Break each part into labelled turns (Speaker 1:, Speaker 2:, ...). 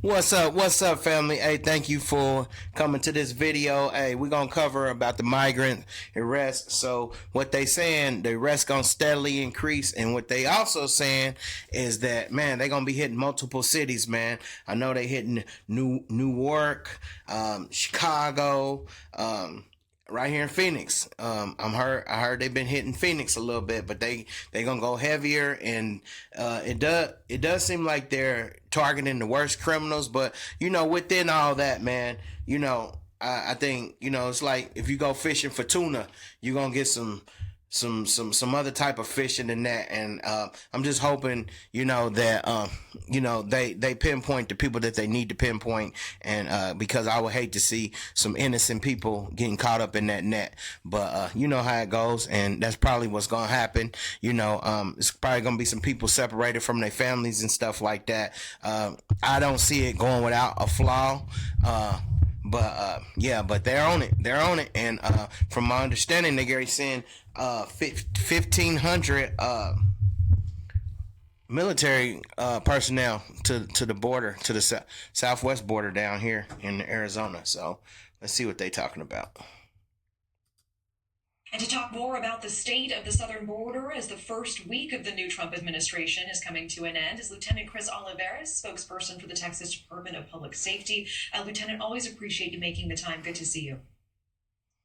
Speaker 1: What's up, family? Hey, thank you for coming to this video. Hey, we're gonna cover about the migrant arrest. So what they saying, the arrest gonna steadily increase, and what they also saying is that, man, they gonna be hitting multiple cities, man. I know they hitting Newark, Chicago, right here in Phoenix. I heard they've been hitting Phoenix a little bit, but they gonna go heavier, and it does seem like they're targeting the worst criminals. But within all that, man, I think it's like if you go fishing for tuna, you're gonna get some other type of fishing than that. And I'm just hoping that they pinpoint the people that they need to pinpoint, and because I would hate to see some innocent people getting caught up in that net. But you know how it goes, and that's probably what's gonna happen. It's probably gonna be some people separated from their families and stuff like that. I don't see it going without a flaw. But they're on it. They're on it. And from my understanding, they're saying 1,500 military personnel to the border, to the southwest border down here in Arizona. So let's see what they're talking about.
Speaker 2: And to talk more about the state of the southern border as the first week of the new Trump administration is coming to an end is Lieutenant Chris Oliveras, spokesperson for the Texas Department of Public Safety. Lieutenant, always appreciate you making the time. Good to see you.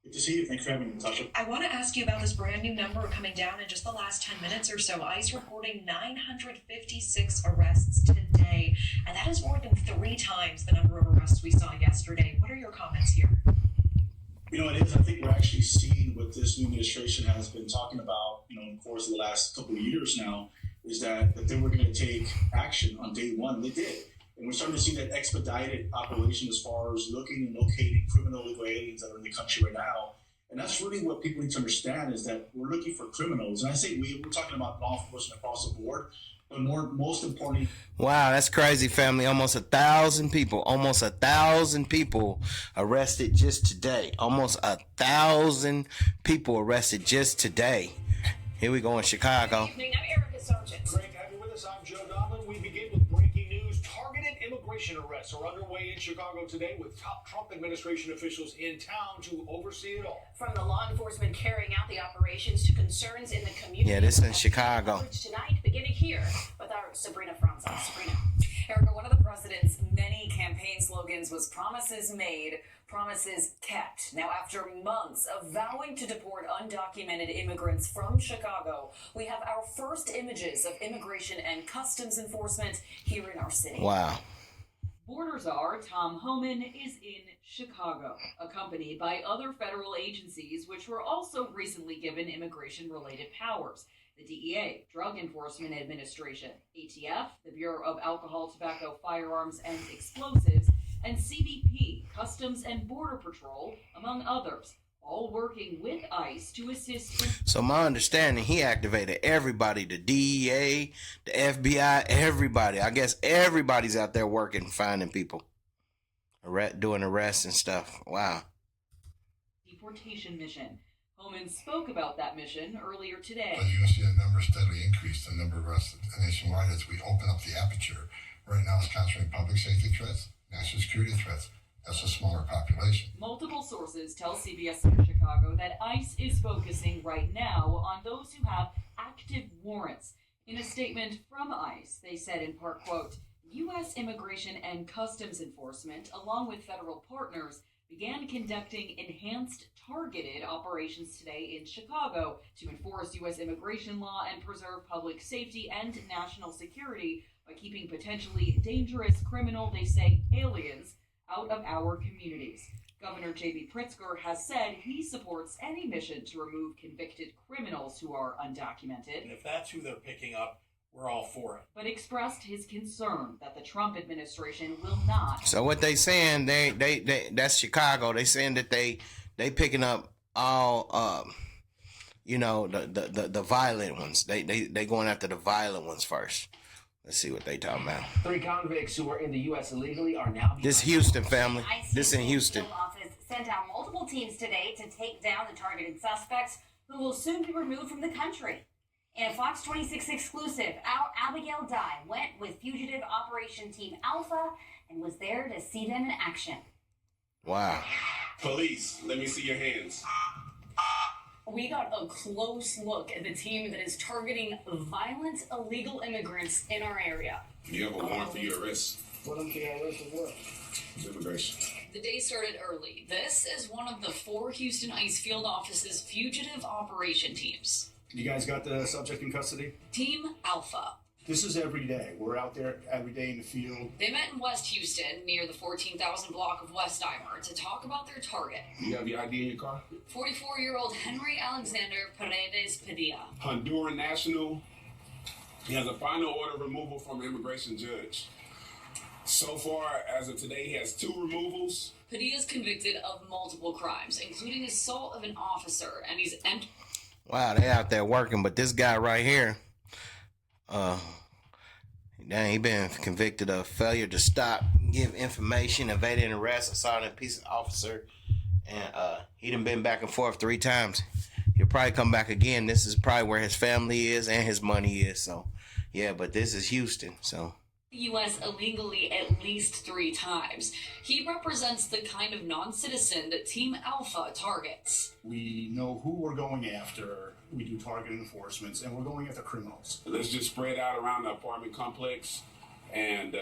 Speaker 3: Good to see you. Thanks for having me, Natasha.
Speaker 2: I want to ask you about this brand new number coming down in just the last 10 minutes or so. ICE reporting 956 arrests today, and that is more than 3 times the number of arrests we saw yesterday. What are your comments here?
Speaker 3: It is. I think we're actually seeing what this new administration has been talking about, in the course of the last couple of years now, is that they were going to take action on day one. They did. And we're starting to see that expedited operation as far as looking and locating criminal illegal aliens that are in the country right now. And that's really what people need to understand, is that we're looking for criminals. And I say we're talking about law enforcement across the board. But most importantly,
Speaker 1: wow, that's crazy, family. Almost 1,000 people arrested just today. Almost 1,000 people arrested just today. Here we go in Chicago.
Speaker 4: Good evening. I'm Erica Sargent.
Speaker 5: Great to have you with us. I'm Joe Donlin. We begin with breaking news. Targeted immigration arrests are underway in Chicago today, with top Trump administration officials in town to oversee it all.
Speaker 4: From the law enforcement carrying out the operations to concerns in the community.
Speaker 1: Yeah, this is in Chicago.
Speaker 4: Tonight, beginning here with our Sabrina Franza. Sabrina.
Speaker 6: Erica, one of the president's many campaign slogans was promises made, promises kept. Now, after months of vowing to deport undocumented immigrants from Chicago, we have our first images of immigration and customs enforcement here in our city.
Speaker 1: Wow.
Speaker 7: Border Czar Tom Homan is in Chicago, accompanied by other federal agencies which were also recently given immigration-related powers. The DEA, Drug Enforcement Administration, ATF, the Bureau of Alcohol, Tobacco, Firearms, and Explosives, and CBP, Customs and Border Patrol, among others, all working with ICE to assist.
Speaker 1: So my understanding, he activated everybody, the DEA, the FBI, everybody. I guess everybody's out there working, finding people, doing arrests and stuff. Wow.
Speaker 7: Deportation mission. Homan spoke about that mission earlier today.
Speaker 8: But you're going to see the number steadily increase, the number of arrests nationwide as we open up the aperture. Right now it's countering public safety threats, national security threats. That's a smaller population.
Speaker 7: Multiple sources tell CBS News Chicago that ICE is focusing right now on those who have active warrants. In a statement from ICE, they said in part, quote, U.S. Immigration and Customs Enforcement, along with federal partners, began conducting enhanced targeted operations today in Chicago to enforce U.S. immigration law and preserve public safety and national security by keeping potentially dangerous criminal, they say, aliens out of our communities. Governor J.B. Pritzker has said he supports any mission to remove convicted criminals who are undocumented.
Speaker 5: And if that's who they're picking up, we're all for it.
Speaker 7: But expressed his concern that the Trump administration will not.
Speaker 1: So what they saying, they that's Chicago. They saying that they picking up all the violent ones. They going after the violent ones first. Let's see what they talking about.
Speaker 9: 3 convicts who were in the U.S. illegally are now.
Speaker 1: This Houston, family. This in Houston.
Speaker 10: Office sent out multiple teams today to take down the targeted suspects, who will soon be removed from the country. In a Fox 26 exclusive, our Abigail Dye went with Fugitive Operation Team Alpha and was there to see them in action.
Speaker 1: Wow.
Speaker 11: Police, let me see your hands.
Speaker 6: We got a close look at the team that is targeting violent illegal immigrants in our area.
Speaker 11: You have a warrant for your arrest.
Speaker 5: What am I arrested for?
Speaker 11: Immigration.
Speaker 6: The day started early. This is one of the 4 Houston ICE field office's fugitive operation teams.
Speaker 3: You guys got the subject in custody?
Speaker 6: Team Alpha.
Speaker 3: This is every day. We're out there every day in the field.
Speaker 6: They met in West Houston, near the 14,000 block of Westheimer, to talk about their target.
Speaker 11: You have your ID in your car?
Speaker 6: 44-year-old Henry Alexander Paredes Padilla.
Speaker 11: Honduran national. He has a final order of removal from an immigration judge. So far, as of today, he has 2 removals.
Speaker 6: Padilla is convicted of multiple crimes, including assault of an officer, and he's
Speaker 1: Wow, they out there working, but this guy right here, he been convicted of failure to stop, give information, evading arrest, assaulting a peace officer, and he done been back and forth 3 times. He'll probably come back again. This is probably where his family is and his money is. So, yeah, but this is Houston, so.
Speaker 6: the U.S. illegally at least 3 times. He represents the kind of non-citizen that Team Alpha targets.
Speaker 3: We know who we're going after. We do target enforcements, and we're going after criminals.
Speaker 11: Let's just spread out around the apartment complex and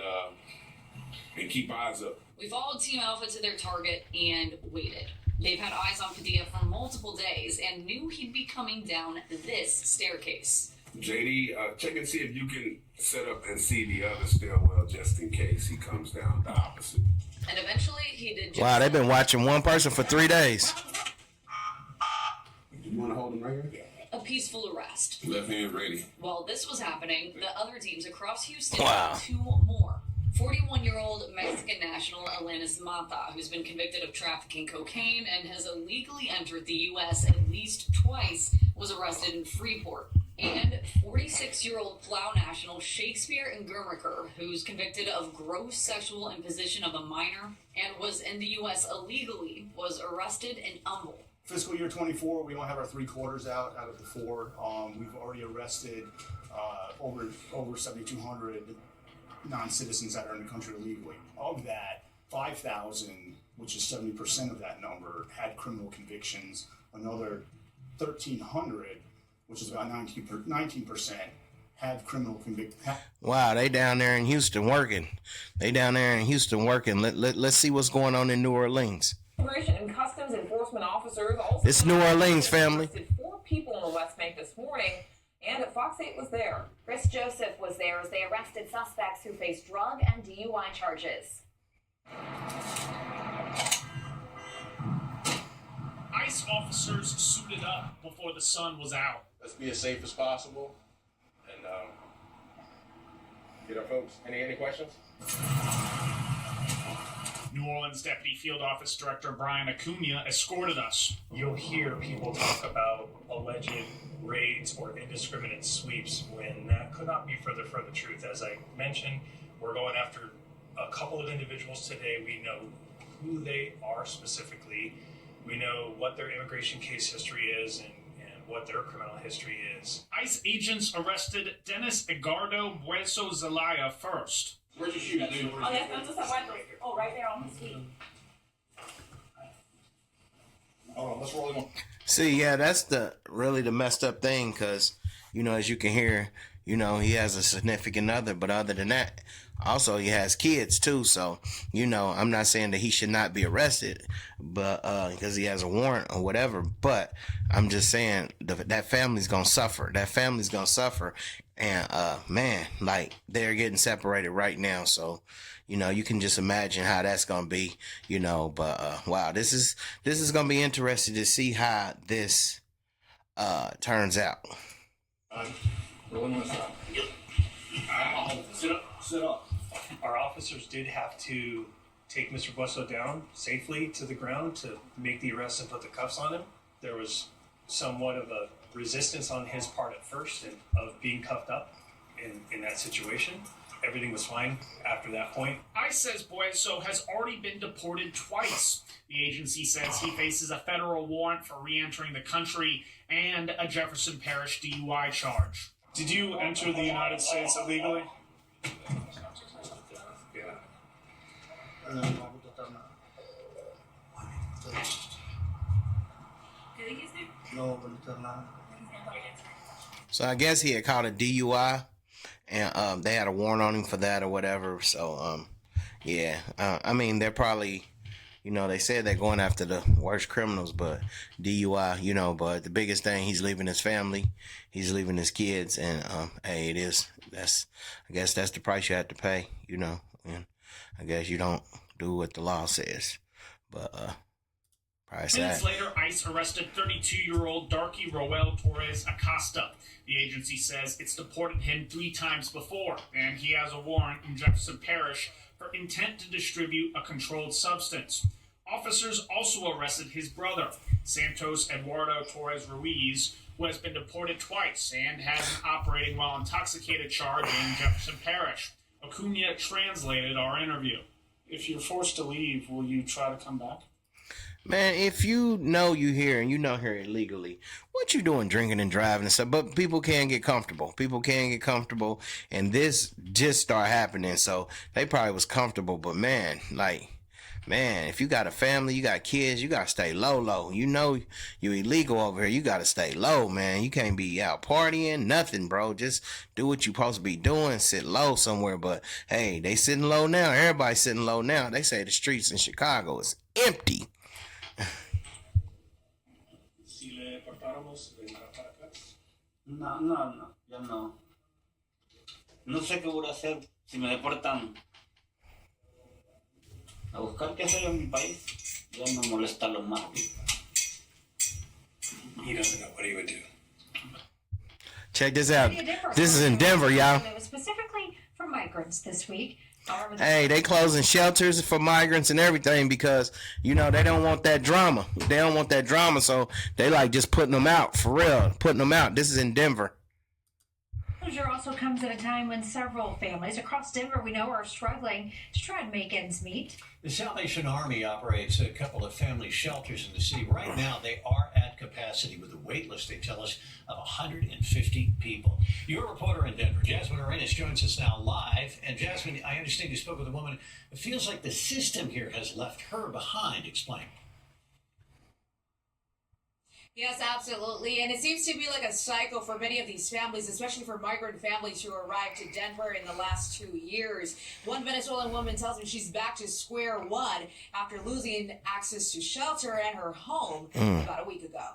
Speaker 11: keep eyes up.
Speaker 6: We followed Team Alpha to their target and waited. They've had eyes on Padilla for multiple days and knew he'd be coming down this staircase.
Speaker 11: JD, check and see if you can set up and see the other stairwell just in case he comes down the opposite.
Speaker 6: And eventually he did just
Speaker 1: Wow, they've been watching one person for 3 days.
Speaker 11: You want to hold him right here?
Speaker 6: a peaceful arrest.
Speaker 11: Left hand ready.
Speaker 6: While this was happening, the other teams across Houston
Speaker 1: Wow.
Speaker 6: had 2 more. 41-year-old Mexican national Alanis Mata, who's been convicted of trafficking cocaine and has illegally entered the U.S. at least twice, was arrested in Freeport. And 46-year-old Plow national Shakespeare Ngurmaker, who's convicted of gross sexual imposition of a minor and was in the U.S. illegally, was arrested in Humble.
Speaker 3: Fiscal year 24, we only have our 3 quarters out of the 4. We've already arrested over 7,200 non-citizens that are in the country illegally. Of that, 5,000, which is 70% of that number, had criminal convictions. Another 1,300, which is about 19%, had criminal convictions.
Speaker 1: Wow, they down there in Houston working. Let's see what's going on in New Orleans.
Speaker 12: Immigration and Customs Enforcement officers also.
Speaker 1: It's New Orleans, family.
Speaker 12: Arrested 4 people in the West Bank this morning, and Fox 8 was there.
Speaker 10: Chris Joseph was there as they arrested suspects who faced drug and DUI charges.
Speaker 13: ICE officers suited up before the sun was out.
Speaker 14: Let's be as safe as possible and get our folks. Any questions?
Speaker 13: New Orleans Deputy Field Office Director Brian Acuna escorted us.
Speaker 15: You'll hear people talk about alleged raids or indiscriminate sweeps when that could not be further from the truth. As I mentioned, we're going after a couple of individuals today. We know who they are specifically. We know what their immigration case history is and what their criminal history is.
Speaker 13: ICE agents arrested Dennis Edgardo Bueso Zelaya first.
Speaker 14: Where'd you shoot at?
Speaker 12: Oh, yes, that's just right there on his feet.
Speaker 3: Oh, let's roll him.
Speaker 1: See, yeah, that's the messed up thing, because, as you can hear, he has a significant other, but other than that, also he has kids too. So, I'm not saying that he should not be arrested, but because he has a warrant or whatever. But I'm just saying that family's gonna suffer. And man, like, they're getting separated right now. So, you can just imagine how that's gonna be. But wow, this is gonna be interesting to see how this turns out.
Speaker 15: Sit up. Our officers did have to take Mr. Bueso down safely to the ground to make the arrest and put the cuffs on him. There was somewhat of a resistance on his part at first of being cuffed up in that situation. Everything was fine after that point.
Speaker 13: ICE says Bueso has already been deported twice. The agency says he faces a federal warrant for re-entering the country and a Jefferson Parish DUI charge.
Speaker 15: Did you enter the United States illegally?
Speaker 1: So I guess he had caught a DUI, and they had a warrant on him for that or whatever. So yeah, I mean they're probably, they said they're going after the worst criminals, but DUI, but the biggest thing, he's leaving his family, he's leaving his kids, and hey, I guess that's the price you have to pay, and I guess you don't do what the law says, but probably sad.
Speaker 13: Minutes later, ICE arrested 32-year-old Darky Roel Torres Acosta. The agency says it's deported him 3 times before, and he has a warrant in Jefferson Parish for intent to distribute a controlled substance. Officers also arrested his brother, Santos Eduardo Torres Ruiz, who has been deported twice and has an operating while intoxicated charge in Jefferson Parish. Acuna translated our interview.
Speaker 16: If you're forced to leave, will you try to come back?
Speaker 1: Man, if you know you here and here illegally, what you doing drinking and driving and stuff? But people can get comfortable. And this just started happening, so they probably was comfortable. But man, if you got a family, you got kids, you gotta stay low. You illegal over here. You gotta stay low, man. You can't be out partying, nothing, bro. Just do what you supposed to be doing. Sit low somewhere. But hey, they sitting low now. Everybody's sitting low now. They say the streets in Chicago is empty.
Speaker 17: No, ya no. No sé qué voy a hacer si me deportan. A buscar qué hacer en mi país. Ya me molesta lo más.
Speaker 15: He doesn't know what he would do.
Speaker 1: Check this out. This is in Denver, y'all.
Speaker 18: It was specifically for migrants this week.
Speaker 1: Hey, they closing shelters for migrants and everything because, they don't want that drama. So they just putting them out, for real. Putting them out. This is in Denver.
Speaker 18: Closure also comes at a time when several families across Denver, we know, are struggling to try and make ends meet.
Speaker 19: The Salvation Army operates a couple of family shelters in the city. Right now, they are at capacity with a wait list, they tell us, of 150 people. Your reporter in Denver, Jasmine Arenas, joins us now live. And Jasmine, I understand you spoke with a woman. It feels like the system here has left her behind. Explain.
Speaker 4: Yes, absolutely. And it seems to be like a cycle for many of these families, especially for migrant families who arrived to Denver in the last 2 years. One Venezuelan woman tells me she's back to square one after losing access to shelter and her home about a week ago.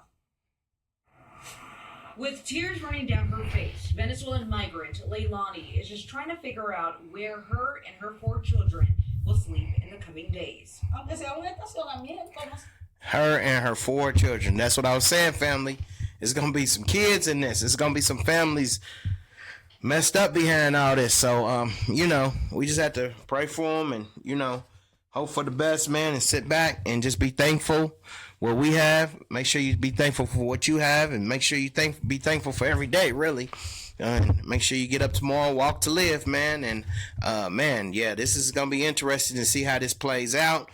Speaker 4: With tears running down her face, Venezuelan migrant Leilani is just trying to figure out where her and her 4 children will sleep in the coming days.
Speaker 1: Her and her 4 children. That's what I was saying, family. There's going to be some kids in this. There's going to be some families messed up behind all this. So, we just have to pray for them and, hope for the best, man, and sit back and just be thankful what we have. Make sure you be thankful for what you have, and make sure you be thankful for every day, really. Make sure you get up tomorrow, walk to live, man. And, this is going to be interesting to see how this plays out.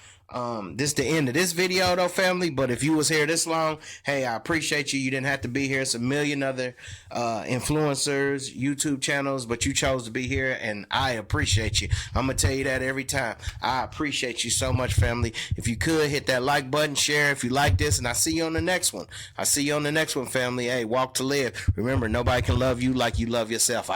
Speaker 1: This is the end of this video though, family, but if you was here this long, hey, I appreciate you. You didn't have to be here. It's a million other influencers, YouTube channels, but you chose to be here, and I appreciate you. I'm gonna tell you that every time. I appreciate you so much, family. If you could hit that like button, share if you like this, and I see you on the next one. Family. Hey, walk to live. Remember, nobody can love you like you love yourself.